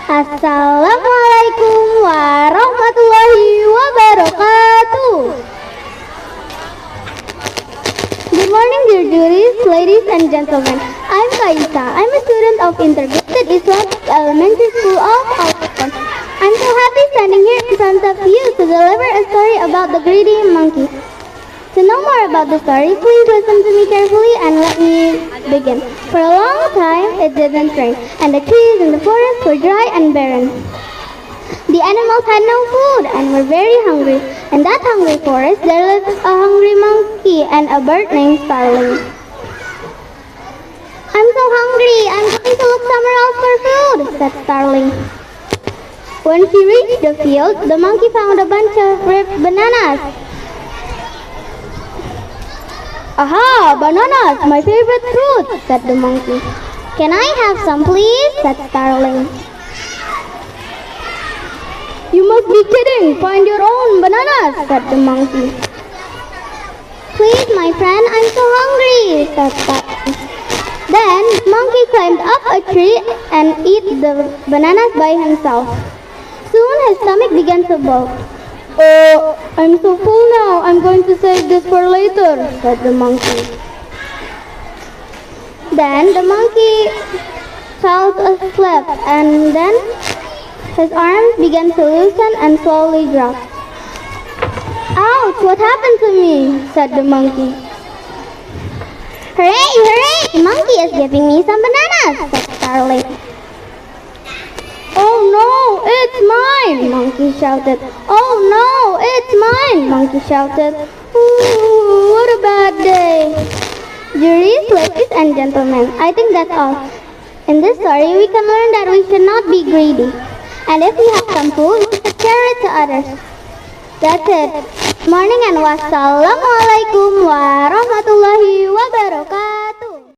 Assalamualaikum warahmatullahi wabarakatuh. Good morning, dear juries, ladies and gentlemen. I'm Kayyisa. I'm a student of Integrated Islamic Elementary School of Al Furqon. I'm so happy standing here in front of you to deliver a story about the greedy monkey. To know more about the story, please listen to me carefully and let me begin. For a long time, it didn't rain, and the trees in the forest were dry and barren. The animals had no food and were very hungry. In that hungry forest, there lived a hungry monkey and a bird named Starling. I'm so hungry, I'm going to look somewhere else for food, said Starling. When she reached the field, the monkey found a bunch of ripe bananas. Aha, bananas, my favorite fruit, said the monkey. Can I have some, please? Said Starling. You must be kidding, find your own bananas, said the monkey. Please, my friend, I'm so hungry, said Starling. Then, monkey climbed up a tree and ate the bananas by himself. Soon his stomach began to bulge. Oh, I'm so full now, I'm going to save this for later, said the monkey. Then the monkey fell asleep and then his arms began to loosen and slowly drop. Ouch, what happened to me? Said the monkey. Hooray, hooray, the monkey is giving me some bananas, said Starling. Oh no, it's mine, monkey shouted. Oh no, it's mine, monkey shouted. Ooh, what a bad day. Juries, ladies and gentlemen, I think that's all. In this story, we can learn that we should not be greedy. And if we have some food, we should share it to others. That's it. Morning and wassalamualaikum warahmatullahi wabarakatuh.